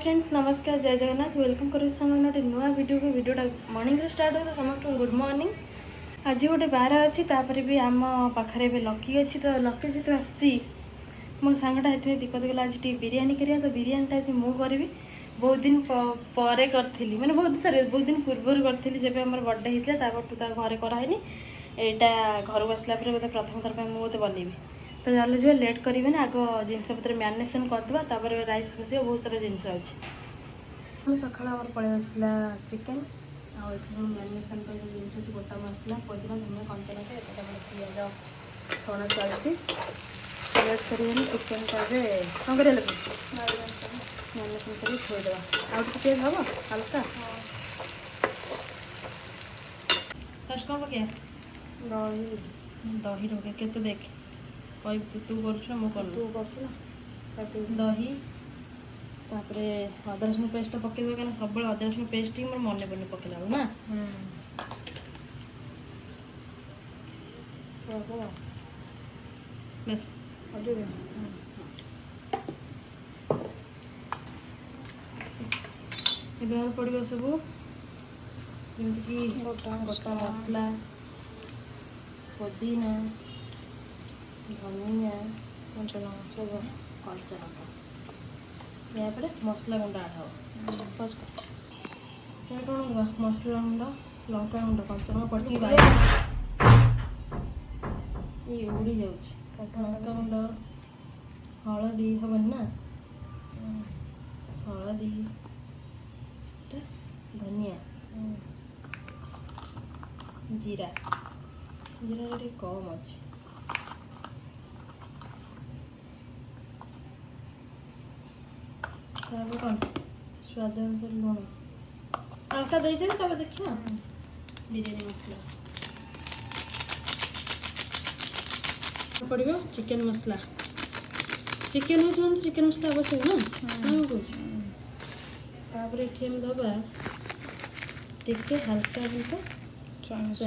Friends नमस्कार जय Jagannath welcome कर गोटे नुआ वीडियोटा मॉर्निंग स्टार्ट हो समस्त गुड मॉर्निंग। आज गोटे बार अच्छी भी आम पाखे लकी अच्छी तो लकी जी आसी मो सांगटा ये दीपद गला आज बिरियानी करिया तो बिरियानीटा आज मुझे बहुत दिन पर करी मैंने बहुत दिन पूर्वर करी जब आम बर्थडे होता है घरे कराइनी यहाँ घर को आसला बोलते प्रथम थर पर मुझे बनैबी तो चलो जी लेट करें आग जिनस पत्र मैरिनेशन करदे राइस बस बहुत सारा जिनस अच्छे सका पलि आसला चिकेन मैरिनेशन जो जिन अच्छी गोटा मसला पुदीना धनिया कंचा लगा एपटे पिज छणा चलती लेट कर चिकेन टाइम कौन कर मैरिनेशन कर थोड़ा आउट पिज हम हल्का फर्स्ट कौन पकड़ दही दही रोके के देख कह तू कर दही तापर अदा रसुण पेस्ट पकड़ क्या सब अदा रसुण पेस्ट ही मोर मन पड़े पकड़ा ना बस पड़ो सब जमीक गोटा मसला पुदीना धनिया कंचा लगा कंचा लगा यापर मसला गुंड आड हम फर्स्ट कौन मसला गुंड लंका गुंड कंचा लगा पड़ी ये उड़ी जाऊँ लंका गुंड हलदी हेन ना हलदी धनिया जीरा जीरा टे कम अच्छे कौन स्वाद अनुसार लुण हल्का दे तब देखिए बिरयानी मसला पड़ो चिकेन मसला चिकेन हो चिकेन मसला आवश्यक ना तापर ये दबा टिके हल्का हल्का चमचा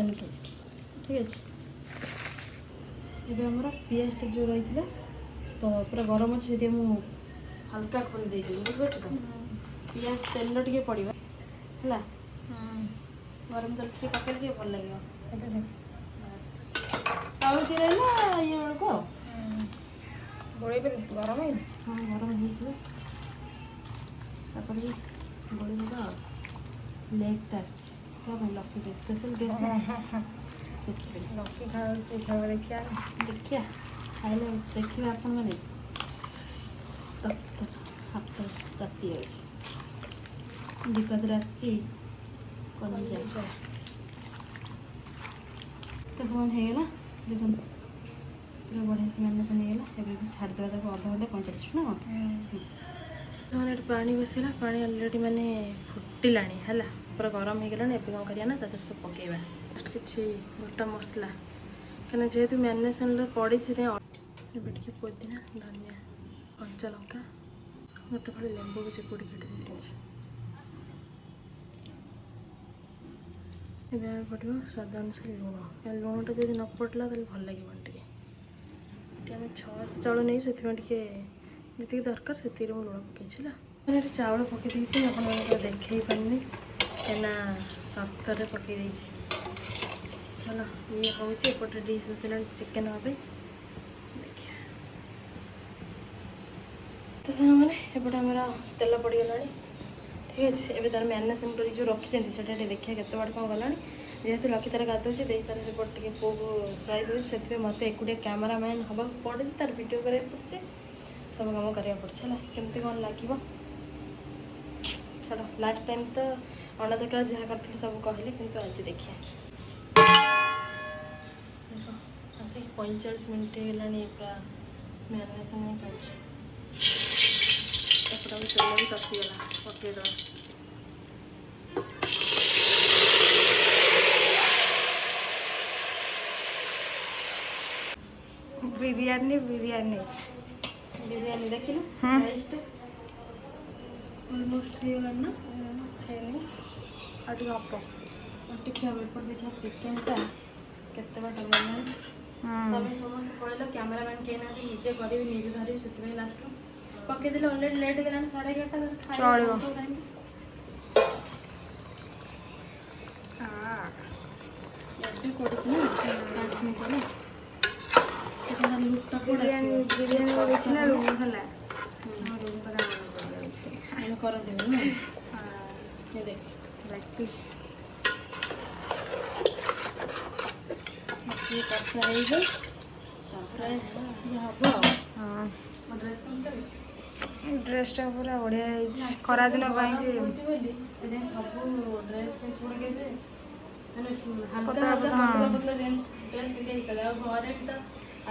ठीक अच्छे ये पियाज टे जो रही है तो पूरा गरम अच्छे से हल्का खोल दे बुझे तो पियाज तेल टे पड़ा है गरम तेल टे पकड़ भल लगे आउे ना ये बेलू गोल गरम हाँ गरम गोल लेगटा क्या lucky guest special guest lucky खाओ देखिया देखिया खाइले देखिए आपण मैंने हाथ ताती अच्छे दीपद आसी कल जाए तो सब होगा देखो पूरा बढ़िया से मैरिनेशन होगा भी छाड़देवा तक अध घंटे 45 मिनट ना ये पानी बसला पानी अलरेडी मैंने फुटिला है पूरा गरम हो गला एवं कौन करिया ना तरह सब पकेबा फर्स्ट किसी गोटा मसला कहीं जेहेतु मैरिनेशन पड़ी टे पुदीना धनिया कंचा लंका गोटे फल लेंबू भी चिपुड़ी काटी पड़ो स्वाद अनुसार लुण क्या लुणटा जब न पड़ला तो भल लगे आम 6 चाउल नहीं से जी दरकार से लुण पकई मैंने चाउल पकई देखे पानी कहीं तरतर पकई चलो ये हूँ एपटे डिश बसला चिकेन हाँ तो साग मैंने एपटे आम तेल पड़गला ठीक अच्छे एवं तार मैरिनेशन कर जो रखी से देखिए केत बाड़ कौन गला जेहेतु लकी तार गाधोचे दे तार से टे पो को खुआई दूसरी से मत एकुटिया कैमरामैन हवा पड़े तार वीडियो कराया पड़े सब कम कराया पड़े है केमती कौन लगे छाड़ लास्ट टाइम तो अंडा तक जहाँ करी सब कहले कि आज देखिए आसिक 45 मिनट है पूरा मैरिनेशन अच्छे तेल भी तपीगला पकईद बिरयानी बिरयानी बिरयानी देख लु ऑलमोस्ट होगा ना है टे हब टे हम देखा चिकेनटा केते बाट गला तमें समस्त पड़े कैमरामैन कहीं ना निजे करी निजे धरवी से लास्ट ପକେଇଦେଲେ ଅଲରେଡ଼ି ଲେଟ୍ ହେଇଗଲାଣି 11:30 ଚଳିବ। ଏବେ ପଡ଼ିଛି ନା 5 ମିନିଟ୍ ହେଲା ଲୁକ୍ଟା ବିରିୟାନୀ ଦେଖିଲା ବେଳକୁ ହେଲା ଆମେ କରନ୍ତିନି ନା ଦେଖ ପ୍ରାକ୍ଟିସ୍ ଟିକେ କଷା ହେଇଯାଉ ତାପରେ ହବ ଆଉ। ହଁ ମୋ ଡ୍ରେସ୍ କେମିତି ଚାଲିଛି? ଡ୍ରେସ୍ଟା ପୁରା ବଢ଼ିଆ ହେଇଛି ଖରାଦିନ ପାଇଁ କି ହେଉଛି ବୋଲି ସେଥିପାଇଁ ସବୁ ଡ୍ରେସ୍ ଫ୍ରେସ୍ ଗୁଡ଼ାକ ଏବେ ମାନେ ହାଲକା ପତଳା ହାଲକା ପତଳା, ପତଳା ପତଳା ଡ୍ରେସ୍ ପିନ୍ଧିକି ଚଳେ। ଆଉ ଘରେ ବି ତ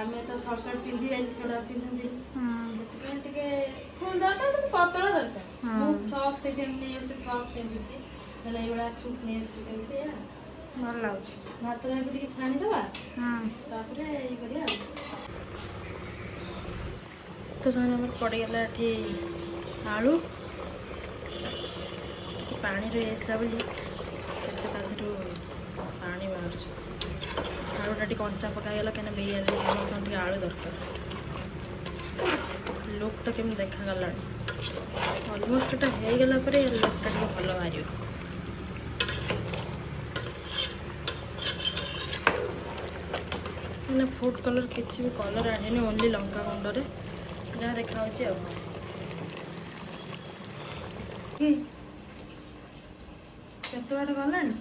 ଆମେ ତ ସର୍ଟ ସର୍ଟ ପିନ୍ଧିବାନି ସେଗୁଡ଼ା ପିନ୍ଧନ୍ତି ସେଥିପାଇଁ ଟିକେ ଫୁଲ୍ ଦରକାର କିନ୍ତୁ ପତଳା ଦରକାର। ମୁଁ ଫ୍ରକ୍ ସେଇଠି ନେଇ ଆସୁଛି ଫ୍ରକ୍ ପିନ୍ଧୁଛି ହେଲେ ଏଇଭଳିଆ ସୁଟ୍ ନେଇ ଆସୁଛି ପିନ୍ଧୁଛି ଏଇଆ ଭଲ ଲାଗୁଛି। ଭାତ ଏବେ ଟିକେ ଛାଣିଦେବା ତାପରେ ଇଏ କରିବା ଆଉ। ତ ସେମାନେ ଆମର ପଡ଼ିଗଲା ଏଠି ଆଳୁ ପାଣି ରହିଯାଇଥିଲା ବୋଲି କେତେ ତା ଦେହରୁ ପାଣି ବାହାରୁଛି। ଆଳୁଟା ଟିକେ କଞ୍ଚା ପକାଇଗଲା କାହିଁକିନା ବିରିୟାନୀ ସମସ୍ତଙ୍କୁ ଟିକେ ଆଳୁ ଦରକାର। ଲୁକ୍ଟା କେମିତି ଦେଖାଗଲାଣି ଅଲମୋଷ୍ଟ ଏଟା ହେଇଗଲା ପରେ ଲୁକ୍ଟା ଟିକେ ଭଲ ବାହାରିବ। ମାନେ ଫୁଡ୍ କଲର୍ କିଛି ବି କଲର୍ ଆଣିନି ଓନ୍ଲି ଲଙ୍କା ଗୁଣ୍ଡରେ ଯାହା ଦେଖାହେଉଛି ଆଉ। କେତେ ବାଟ ଗଲାଣି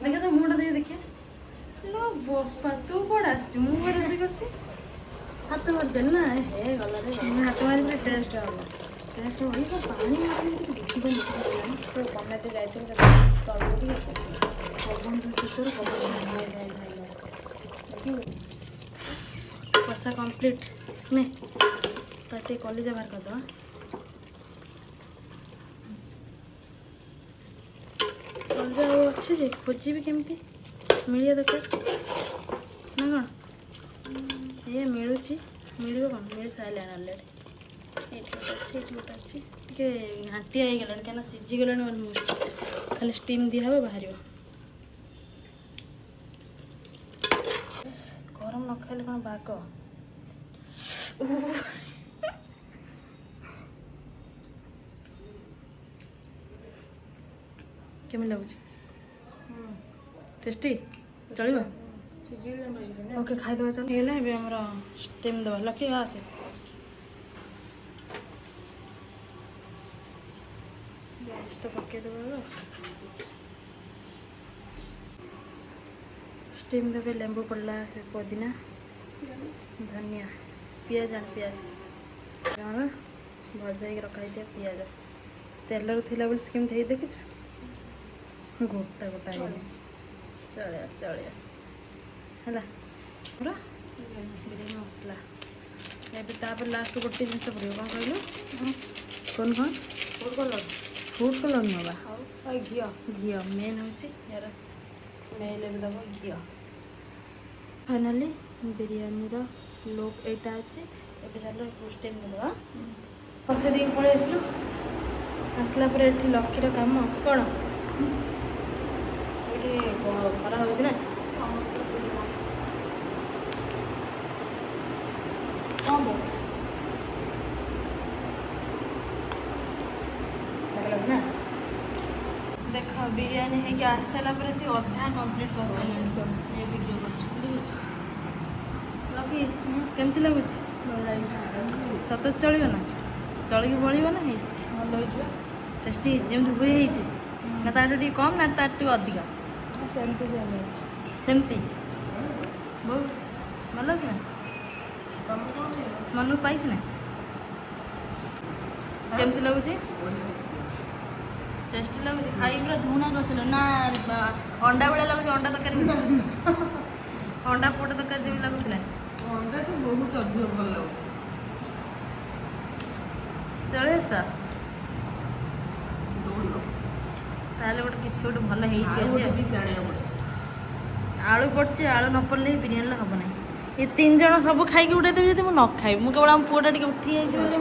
ଦେଖେ ତ ମୁହଁଟା ଦେଖେ ଦେଖିଆ लो ବୋପା ତୁ କୁଆଡ଼େ ଆସିଛୁ ମୁଁ କୁଆଡ଼େ ରୋଷେଇ କରୁଛି ହାତ ମାରିଦେଲି ନା ହେ ଗଲା ରେ ହାତ ମାରିଲେ ଟେଷ୍ଟ ହବ ଟେଷ୍ଟ ହବ ଏଇ ତ ପାଣି ମାରିଲେ କିଛି ବୁଝିପାରୁନି ତୁ କମେଇତେ ଯାଇଥିଲି ଚଳିବ ଟିକେ ସେ ପବନ ଶୀତରୁ ପବନ କଷା କମ୍ପ୍ଲିଟ୍ ନେ ତା ଟିକେ କଲିଜା ବାହାର କରିଦେବା। କଲିଜା ଆଉ ଅଛି ଯେ ଖୋଜିବି କେମିତି ମିଳିବା ଦରକାର ନା କ'ଣ ଏ ମିଳୁଛି ମିଳିବ କ'ଣ ମିଳି ସାରିଲାଣି ଅଲରେଡ଼ି। ଏଇଠି ଗୋଟେ ଅଛି ଏଇଠି ଗୋଟେ ଅଛି ଟିକେ ଘାଣ୍ଟିଆ ହେଇଗଲାଣି କାହିଁକିନା ସିଝିଗଲାଣି ଖାଲି ଷ୍ଟିମ୍ ଦିଆହେବ ବାହାରିବ। ଗରମ ନ ଖାଇଲେ କ'ଣ ବାଗ କେମିତି ଲାଗୁଛି ଟେଷ୍ଟି ଚଳିବ ଓକେ ଖାଇଦେବା ଚାଲ ହେଇଗଲା ଏବେ ଆମର ଷ୍ଟିମ୍ ଦେବା ଲକି ଆସେ ଗ୍ୟାସ୍ଟା ପକାଇଦେବା ଷ୍ଟିମ୍ ଦେବେ ଲେମ୍ବୁ ପଡ଼ିଲା ପୋଦିନା ଧନିଆ ପିଆଜ ପିଆଜ ଆମର ଭଜା ହେଇକି ରଖା ହେଇଥିବା ପିଆଜ ତେଲରେ ଥିଲା ବୋଲି ସେ କେମିତି ହେଇ ଦେଖିଛୁ ଗୋଟା ଗୋଟା ହେଇନି ଚଳିଆ ଚଳିଆ ହେଲା ପୁରା ବିରିୟାନୀ ମସଲା ଏବେ ତାପରେ ଲାଷ୍ଟ ଗୋଟେ ଜିନିଷ ପଡ଼ିବ କ'ଣ କହିଲୁ କ'ଣ ଫୁଡ୍ କଲର୍ ନେବା ଘିଅ ଘିଅ ମେନ୍ ହେଉଛି ଏହାର ସ୍ମେଲ୍ ଏବେ ଦେବ ଘିଅ। ଫାଇନାଲି ବିରିୟାନୀର ଲୁକ୍ ଏଇଟା ଅଛି ଏବେ ଚାଲ ଷ୍ଟିମ୍ ଦେବା କଷେଇ ଦେଇକି ପଳେଇ ଆସିଲୁ ଆସିଲା ପରେ ଏଠି ଲକିର କାମ କ'ଣ ଏଠି ଖରା ହେଉଛି ନା କ'ଣ ନା ଦେଖ ବିରିୟାନୀ ହେଇକି ଆସି ସାରିଲା ପରେ ସେ ଅଧା କମ୍ପ୍ଲିଟ୍ କରିସାରିଲାଣି ଏ ଭିଡ଼ିଓ କରୁଛି ଲକି କେମିତି ଲାଗୁଛି ସତ ଚଳିବ ନା ଚଳିକି ବଳିବ ନା ହେଇଛି ଭଲ ହେଇଯିବ ଟେଷ୍ଟି ହେଇଛି ଯେମିତି ହୁଏ ହେଇଛି ନା ତାଠୁ ଟିକେ କମ୍ ନା ତାଠୁ ଟିକେ ଅଧିକ ସେମିତି ହେଇଛି ସେମିତି ବହୁତ ଭଲ ଅଛି ନା ମନକୁ ପାଇଛି ନା କେମିତି ଲାଗୁଛି ଟେଷ୍ଟି ଲାଗୁଛି ଖାଇ ପୁରା ଧୁଣା କଷିଲ ନା ଅଣ୍ଡା ଭଳିଆ ଲାଗୁଛି ଅଣ୍ଡା ତରକାରୀ ଅଣ୍ଡା ପୋଟ ତରକାରୀ ଯେମିତି ଲାଗୁଥିଲା ଅଣ୍ଡାଠୁ ବହୁତ ଅଧିକ ଭଲ ଲାଗୁଛି ଚଳିବ ତ ତାହେଲେ ଗୋଟେ କିଛି ଗୋଟେ ଭଲ ହେଇଛି ଆଜି ଆଳୁ ପଡ଼ିଛି ଆଳୁ ନ ପଡ଼ିଲେ ବିରିୟାନୀରେ ହେବ ନାହିଁ ଏ 3 ଜଣ ସବୁ ଖାଇକି ଉଠେଇଦେବି ଯଦି ମୁଁ ନ ଖାଇବି ମୁଁ କେବଳ ଆମ ପୁଅଟା ଟିକେ ଉଠିଯାଇଛି ବୋଲି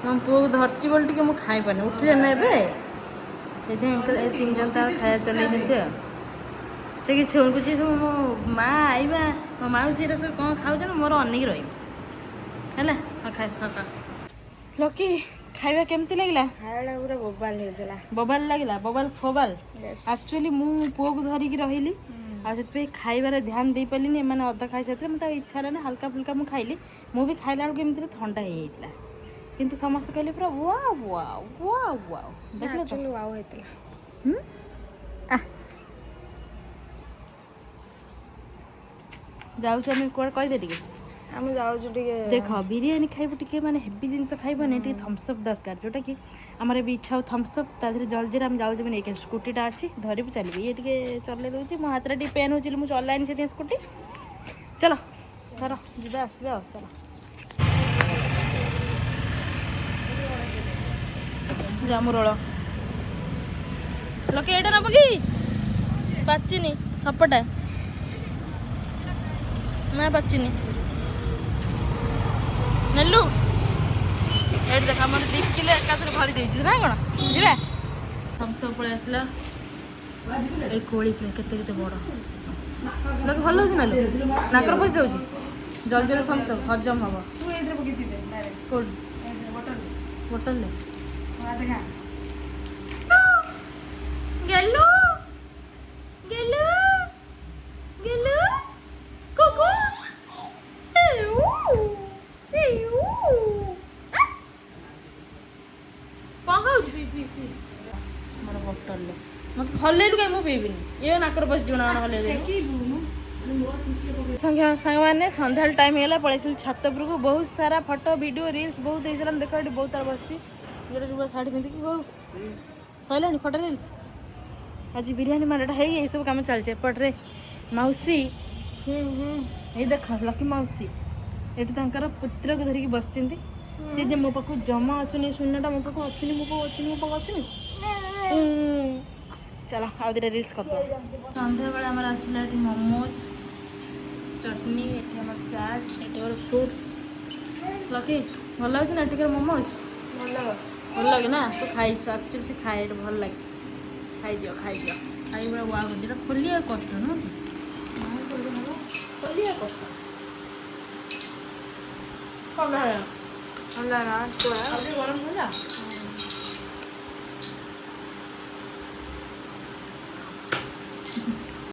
ମୋ ପୁଅକୁ ଧରିଛି ବୋଲି ଟିକେ ମୁଁ ଖାଇପାରୁନି ଉଠିଲେ ନା ଏବେ ସେଇଥିପାଇଁ ଏ 3 ଜଣ ତାର ଖାଇବା ଚଲେଇଛନ୍ତି ଆଉ ସେ କିଛି ହଉନି ସବୁ ମୋ ମା ଆଇବା ମୋ ମାଉସୀ ଏରା ସବୁ କ'ଣ ଖାଉଛନ୍ତି ମୋର ଅନେଇକି ରହିବି ହେଲା ଖାଇ ଲକି ଖାଇବା କେମିତି ଲାଗିଲା? ଖାଇବାଟା ପୁରା ବୋବାଲ ହେଇଥିଲା। ବବାଲ ଲାଗିଲା ବବାଲ ଫୋବାଲ। Yes. ଆକ୍ଚୁଆଲି ମୁଁ ପୁଅକୁ ଧରିକି ରହିଲି ଆଉ ସେଥିପାଇଁ ଖାଇବାରେ ଧ୍ୟାନ ଦେଇପାରିଲିନି। ଏମାନେ ଅଧା ଖାଇସାରିଥିଲେ ମୋତେ ଆଉ ଇଚ୍ଛା ହେଲାନି ହାଲକା ଫୁଲକା ମୁଁ ଖାଇଲି। ମୁଁ ବି ଖାଇଲା ବେଳକୁ ଏମିତିରେ ଥଣ୍ଡା ହେଇଯାଇଥିଲା କିନ୍ତୁ ସମସ୍ତେ କହିଲେ ପୁରା ୱାଓ ୱାଓ ୱାଓ ୱାଓ ଦେଖିଲେ ତ। ୱାଓ ହେଇଥିଲା। ଯାଉଛୁ ଆମେ କୁଆଡ଼େ କହିଦେ ଟିକେ। ଆମେ ଯାଉଛୁ ଟିକେ ଦେଖ ବିରିୟାନୀ ଖାଇବୁ ଟିକେ ମାନେ ହେଭି ଜିନିଷ ଖାଇବନି ଟିକେ ଥମ୍ସଅପ୍ ଦରକାର ଯେଉଁଟାକି ଆମର ଏବେ ଇଚ୍ଛା ହଉ ଥମ୍ସଅପ୍ ତା ଦେହରେ ଜଲଜିରା ଆମେ ଯାଉଛୁ ନେଇକି ଆସିବୁ। ସ୍କୁଟିଟା ଅଛି ଧରିବୁ ଚାଲିବୁ। ଇଏ ଟିକେ ଚଲେଇ ଦେଉଛି ମୋ ହାତରେ ଟିକେ ପେନ୍ ହେଉଛି ମୁଁ ଚଲାଇନି ସେଥିପାଇଁ ସ୍କୁଟି। ଚାଲ ଧର ଯିବା ଆସିବା ଆଉ ଚାଲ। ଜାମୁରୋଳ ଲୋକେ ଏଇଟା ନେବ କି ପାଚିନି ସପଟା ନା ପାଚିନି ନେଲୁ ଏଇଠି ଦେଖ ଆମର 2 କିଲୋ ଏକାଥରେ ଭରି ଦେଇଛୁ ନା କ'ଣ ଯିବା। ଥମ୍ସଅପ୍ ପଳେଇ ଆସିଲା। ଏଇ କୋଳି ପୁରା କେତେ କେତେ ବଡ଼ ଲୋକ ଭଲ ହେଉଛି ନା ନାକର ପଶି ଯାଉଛି ଜଲଜିରା ଥମ୍ସଅପ୍ ହଜମ ହବ। କୋଉଠି ବୋଟଲରେ ଗେଲୁ ଗେଲୁ ଗେଲୁ କୁକୁ କ'ଣ ଖାଉଛୁ ମୋର ବୋଟଲରେ ମୋତେ ହଲେଇଲୁ କାହିଁ ମୁଁ ପିଇବିନି। ଇଏ ନାକର ପଶିଯିବ ନା ହଲେଇ ସାଙ୍ଗମାନେ ସନ୍ଧ୍ୟାବେଳେ ଟାଇମ୍ ହେଇଗଲା ପଳେଇସିଲୁ ଛାତ ଉପରକୁ। ବହୁତ ସାରା ଫଟୋ ଭିଡ଼ିଓ ରିଲ୍ସ ବହୁତ ହେଇସାରିଲାଣି। ଦେଖ ଏଠି ବହୁତ ତାର ବସିଛି ସିଏ ଯୁବ ଶାଢ଼ୀ ପିନ୍ଧିକି ବହୁ ସରିଲାଣି ଫଟୋ ରିଲ୍ସ। ଆଜି ବିରିୟାନୀ ମାଡ଼ଟା ହେଇ ଏଇସବୁ କାମ ଚାଲିଛି। ଏପଟରେ ମାଉସୀ ଏଇ ଦେଖ ଲକି ମାଉସୀ ଏଠି ତାଙ୍କର ପୁତ୍ରକୁ ଧରିକି ବସିଛନ୍ତି। ସିଏ ଯେ ମୋ ପାଖକୁ ଜମା ଆସୁନି ଶୂନ୍ୟଟା ମୋ ପାଖକୁ ଅଛୁନି ମୋ ପାଖକୁ ଅଛୁନି ମୋ ପାଖକୁ ଅଛୁନି। ଚାଲ ଆଉ ଦୁଇଟା ରିଲ୍ସ କରିଦେବା। ସନ୍ଧ୍ୟାବେଳେ ଆମର ଆସିଲା ଏଠି ମୋମୋଜ ଚଟନି ଏଠି ଆମର ଚାଟ୍ ଏଠି ଆମର ଫ୍ରୁଟ୍ସ। ଲକି ଭଲ ଲାଗୁଛି ନା ଏଠିକାର ମୋମୋଜ ଭଲ ଲାଗେ ନା ତୁ ଖାଇଛୁ ଆକ୍ଚୁଆଲି ସେ ଖାଏ ଏଠି ଭଲ ଲାଗେ ଖାଇଦିଅ ଖାଇଦିଅ। ଖାଇଗୁଡ଼ା ୱାଓ ଯେଟା ଖୋଲିବା କଷ୍ଟ ନୁହଁ ଖୋଲିବା କଷ୍ଟ କ'ଣ ହେଲା ନା ଗରମ ହେଲା